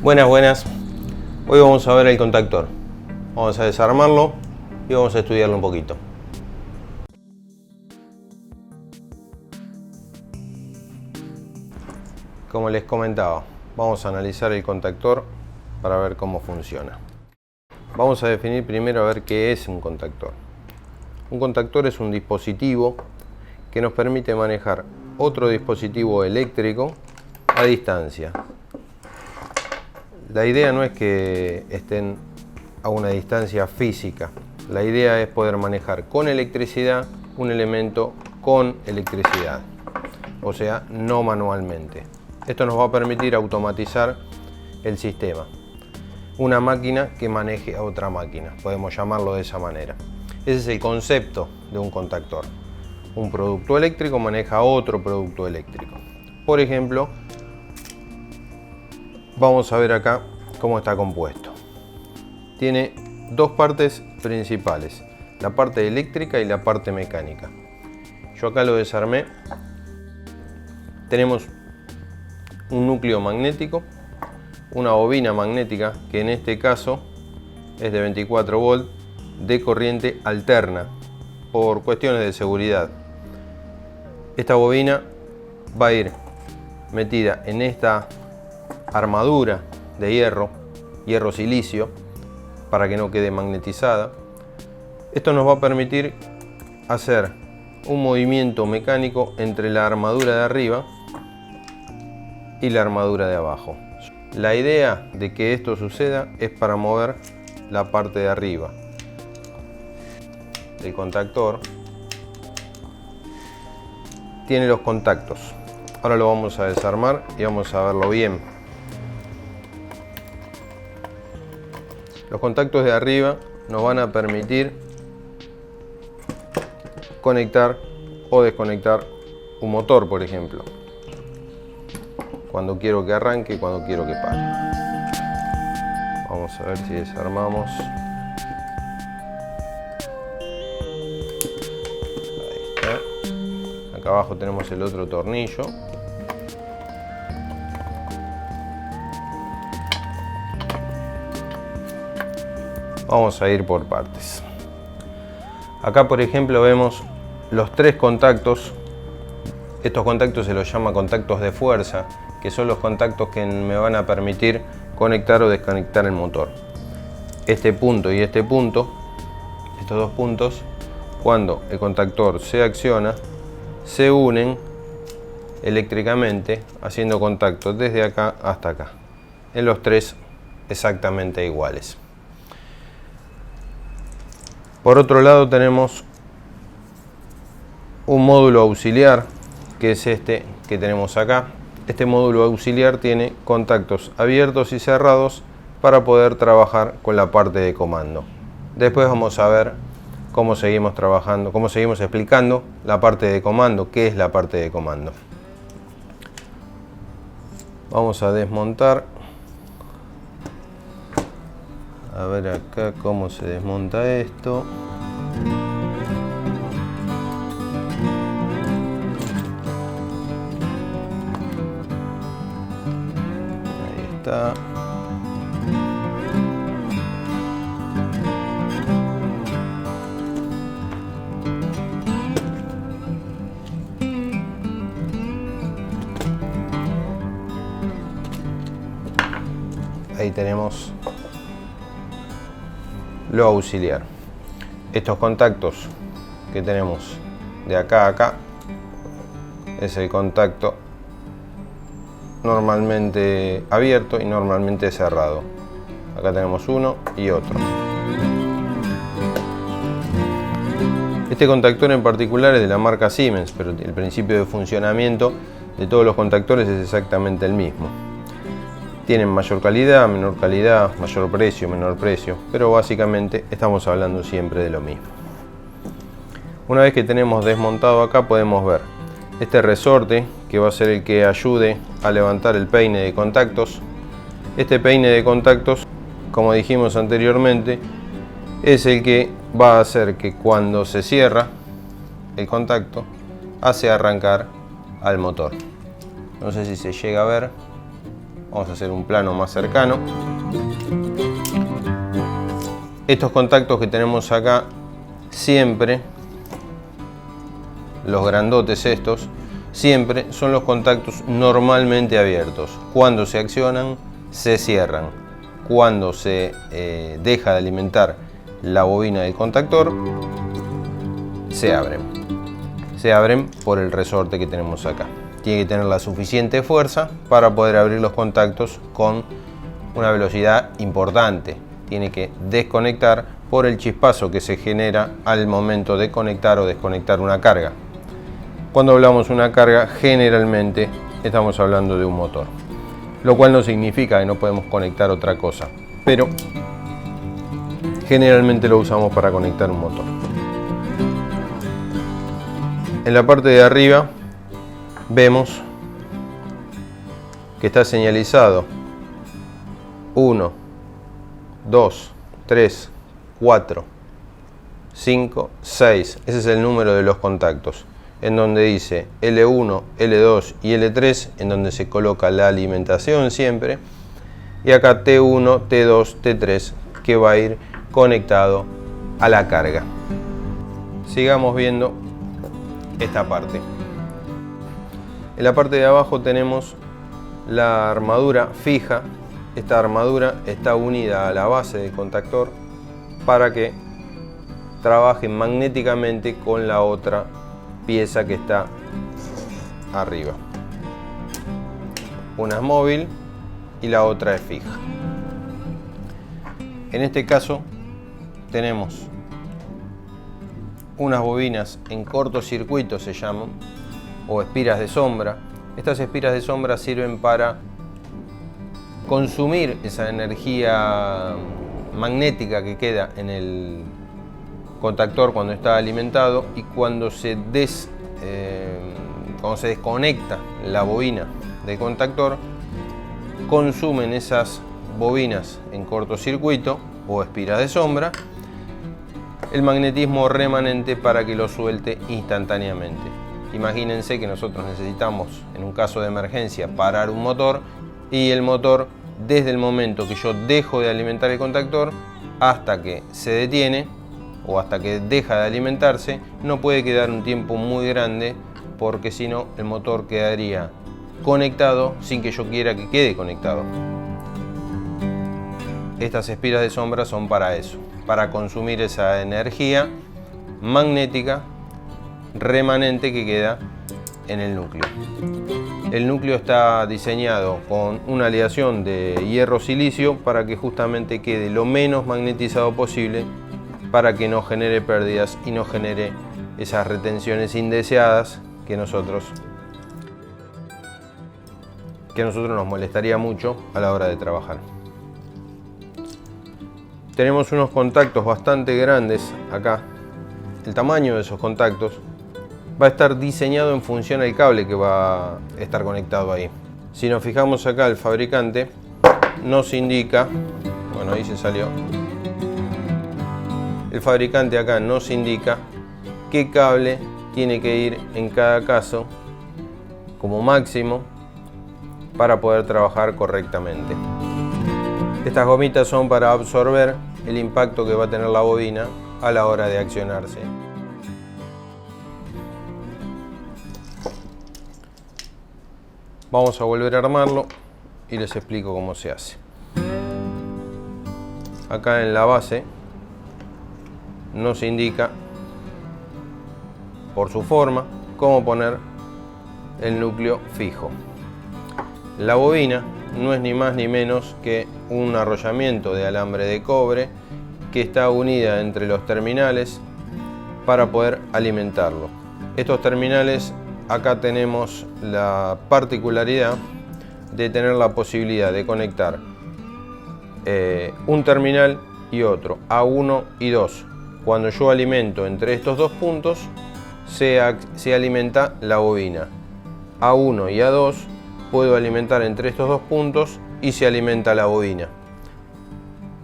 Buenas, buenas. Hoy vamos a ver el contactor. Vamos a desarmarlo y vamos a estudiarlo un poquito. Como les comentaba, vamos a analizar el contactor para ver cómo funciona. Vamos a definir primero a ver qué es un contactor. Un contactor es un dispositivo que nos permite manejar otro dispositivo eléctrico a distancia. La idea no es que estén a una distancia física. La idea es poder manejar con electricidad un elemento con electricidad, o sea, no manualmente. Esto nos va a permitir automatizar el sistema. Una máquina que maneje a otra máquina, podemos llamarlo de esa manera. Ese es el concepto de un contactor. Un producto eléctrico maneja a otro producto eléctrico. Por ejemplo, vamos a ver acá cómo está compuesto. Tiene dos partes principales, la parte eléctrica y la parte mecánica. Yo acá lo desarmé. Tenemos un núcleo magnético, una bobina magnética que en este caso es de 24 volts de corriente alterna por cuestiones de seguridad. Esta bobina va a ir metida en esta armadura de hierro silicio, para que no quede magnetizada. Esto nos va a permitir hacer un movimiento mecánico entre la armadura de arriba y la armadura de abajo. La idea de que esto suceda es para mover la parte de arriba del contactor. Tiene los contactos. Ahora lo vamos a desarmar y vamos a verlo bien. Los contactos de arriba nos van a permitir conectar o desconectar un motor, por ejemplo. Cuando quiero que arranque y cuando quiero que pare. Vamos a ver si desarmamos. Ahí está. Acá abajo tenemos el otro tornillo. Vamos a ir por partes. Acá, por ejemplo, vemos los tres contactos. Estos contactos se los llama contactos de fuerza, que son los contactos que me van a permitir conectar o desconectar el motor. Este punto y este punto, estos dos puntos, cuando el contactor se acciona, se unen eléctricamente haciendo contacto desde acá hasta acá. En los tres exactamente iguales. Por otro lado tenemos un módulo auxiliar, que es este que tenemos acá. Este módulo auxiliar tiene contactos abiertos y cerrados para poder trabajar con la parte de comando. Después vamos a ver cómo seguimos trabajando, cómo seguimos explicando la parte de comando, qué es la parte de comando. Vamos a desmontar. A ver acá cómo se desmonta esto. Ahí está. Ahí tenemos lo auxiliar. Estos contactos que tenemos de acá a acá es el contacto normalmente abierto y normalmente cerrado. Acá tenemos uno y otro. Este contactor en particular es de la marca Siemens, pero el principio de funcionamiento de todos los contactores es exactamente el mismo. Tienen mayor calidad, mayor precio, menor precio, pero básicamente estamos hablando siempre de lo mismo. Una vez que tenemos desmontado acá, podemos ver este resorte que va a ser el que ayude a levantar el peine de contactos. Este peine de contactos, como dijimos anteriormente, es el que va a hacer que cuando se cierra el contacto, hace arrancar al motor. No sé si se llega a ver. Vamos a hacer un plano más cercano. Estos contactos que tenemos acá, siempre, los grandotes estos, siempre son los contactos normalmente abiertos. Cuando se accionan, se cierran. Cuando se deja de alimentar la bobina del contactor, se abren. Se abren por el resorte que tenemos acá. Tiene que tener la suficiente fuerza para poder abrir los contactos con una velocidad importante. Tiene que desconectar por el chispazo que se genera al momento de conectar o desconectar una carga. Cuando hablamos de una carga, generalmente estamos hablando de un motor, lo cual no significa que no podemos conectar otra cosa, pero generalmente lo usamos para conectar un motor. En la parte de arriba vemos que está señalizado 1, 2, 3, 4, 5, 6. Ese es el número de los contactos, en donde dice L1, L2 y L3, en donde se coloca la alimentación siempre, y acá T1, T2, T3, que va a ir conectado a la carga. Sigamos viendo esta parte. En la parte de abajo tenemos la armadura fija. Esta armadura está unida a la base del contactor para que trabaje magnéticamente con la otra pieza que está arriba. Una es móvil y la otra es fija. En este caso tenemos unas bobinas en cortocircuito, se llaman, o espiras de sombra. Estas espiras de sombra sirven para consumir esa energía magnética que queda en el contactor cuando está alimentado, y cuando se desconecta la bobina del contactor, consumen esas bobinas en cortocircuito o espiras de sombra el magnetismo remanente para que lo suelte instantáneamente. Imagínense que nosotros necesitamos, en un caso de emergencia, parar un motor, y el motor, desde el momento que yo dejo de alimentar el contactor hasta que se detiene o hasta que deja de alimentarse, no puede quedar un tiempo muy grande, porque si no el motor quedaría conectado sin que yo quiera que quede conectado. Estas espiras de sombra son para eso, para consumir esa energía magnética remanente que queda en el núcleo. El núcleo está diseñado con una aleación de hierro-silicio para que justamente quede lo menos magnetizado posible, para que no genere pérdidas y no genere esas retenciones indeseadas que a nosotros nos molestaría mucho a la hora de trabajar. Tenemos unos contactos bastante grandes acá. El tamaño de esos contactos va a estar diseñado en función al cable que va a estar conectado ahí. Si nos fijamos acá, el fabricante nos indica, bueno, ahí se salió. El fabricante acá nos indica qué cable tiene que ir en cada caso como máximo para poder trabajar correctamente. Estas gomitas son para absorber el impacto que va a tener la bobina a la hora de accionarse. Vamos a volver a armarlo y les explico cómo se hace. Acá en la base nos indica por su forma cómo poner el núcleo fijo. La bobina no es ni más ni menos que un arrollamiento de alambre de cobre que está unida entre los terminales para poder alimentarlo. Estos terminales, acá tenemos la particularidad de tener la posibilidad de conectar un terminal y otro, A1 y 2. Cuando yo alimento entre estos dos puntos, se alimenta la bobina. A1 y A2 puedo alimentar entre estos dos puntos y se alimenta la bobina.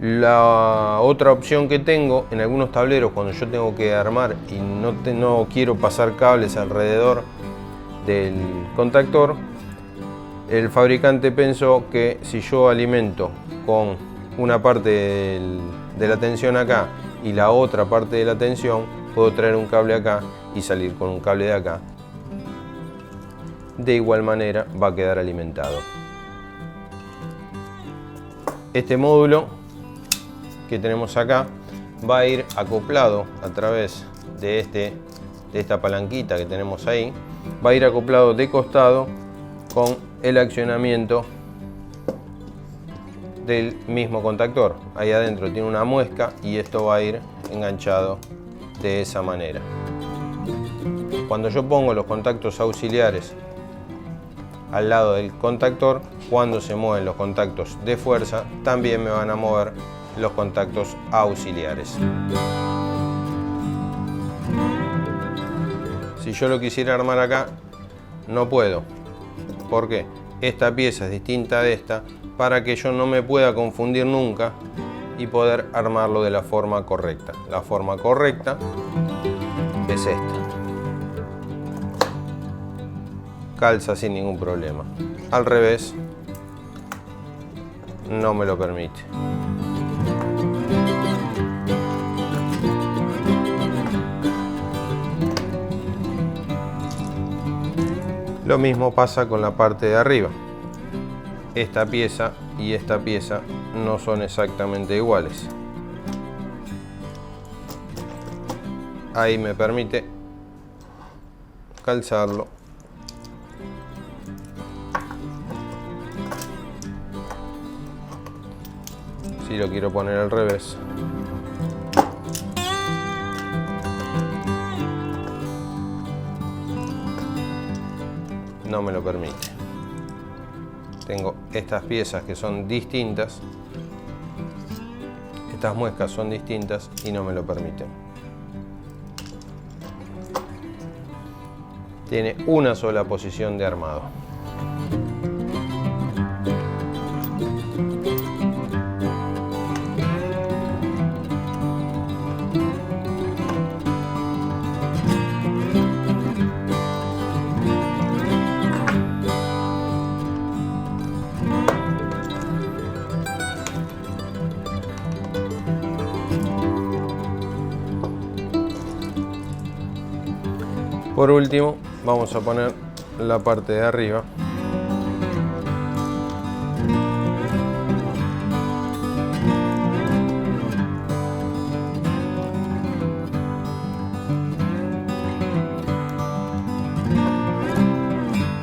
La otra opción que tengo en algunos tableros, cuando yo tengo que armar y no quiero pasar cables alrededor del contactor, El fabricante pensó que si yo alimento con una parte de la tensión acá y la otra parte de la tensión, puedo traer un cable acá y salir con un cable de acá. De igual manera va a quedar alimentado. Este módulo que tenemos acá va a ir acoplado a través de esta palanquita que tenemos ahí. Va a ir acoplado de costado con el accionamiento del mismo contactor. Ahí adentro tiene una muesca y esto va a ir enganchado de esa manera. Cuando yo pongo los contactos auxiliares al lado del contactor, cuando se mueven los contactos de fuerza, también me van a mover los contactos auxiliares. Si yo lo quisiera armar acá, no puedo. ¿Por qué? Esta pieza es distinta de esta, para que yo no me pueda confundir nunca y poder armarlo de la forma correcta. La forma correcta es esta. Calza sin ningún problema. Al revés, no me lo permite. Lo mismo pasa con la parte de arriba. Esta pieza y esta pieza no son exactamente iguales. Ahí me permite calzarlo. Si lo quiero poner al revés. No me lo permite. Tengo estas piezas que son distintas. Estas muescas son distintas y no me lo permiten. Tiene una sola posición de armado. Por último, vamos a poner la parte de arriba.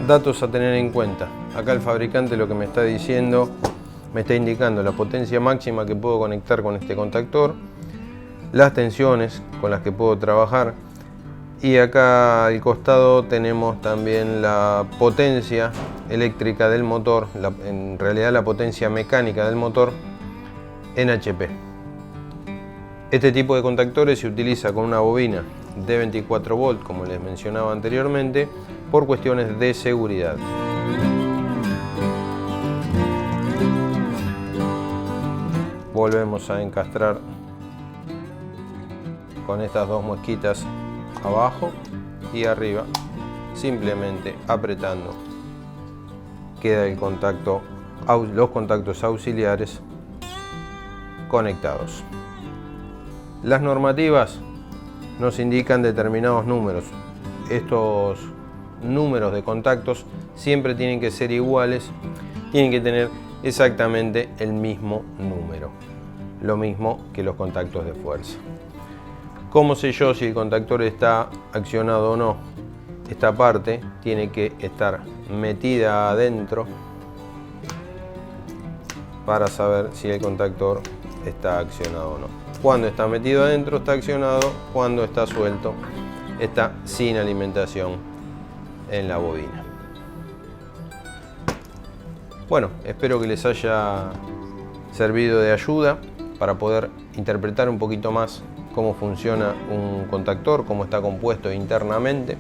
Datos a tener en cuenta. Acá el fabricante lo que me está diciendo, me está indicando la potencia máxima que puedo conectar con este contactor, las tensiones con las que puedo trabajar. Y acá al costado tenemos también la potencia eléctrica del motor, en realidad la potencia mecánica del motor en HP. Este tipo de contactores se utiliza con una bobina de 24 volt, como les mencionaba anteriormente, por cuestiones de seguridad. Volvemos a encastrar con estas dos muesquitas abajo y arriba, simplemente apretando queda el contacto, los contactos auxiliares conectados. Las normativas nos indican determinados números. Estos números de contactos siempre tienen que ser iguales, tienen que tener exactamente el mismo número, lo mismo que los contactos de fuerza. ¿Cómo sé yo si el contactor está accionado o no? Esta parte tiene que estar metida adentro para saber si el contactor está accionado o no. Cuando está metido adentro está accionado, cuando está suelto está sin alimentación en la bobina. Bueno, espero que les haya servido de ayuda para poder interpretar un poquito más cómo funciona un contactor, cómo está compuesto internamente.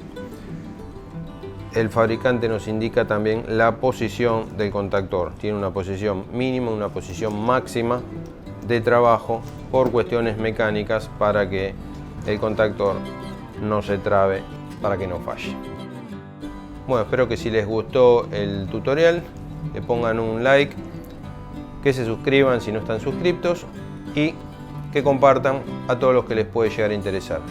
El fabricante nos indica también la posición del contactor. Tiene una posición mínima, una posición máxima de trabajo por cuestiones mecánicas para que el contactor no se trabe, para que no falle. Bueno, espero que si les gustó el tutorial le pongan un like, que se suscriban si no están suscriptos y que compartan a todos los que les puede llegar a interesar.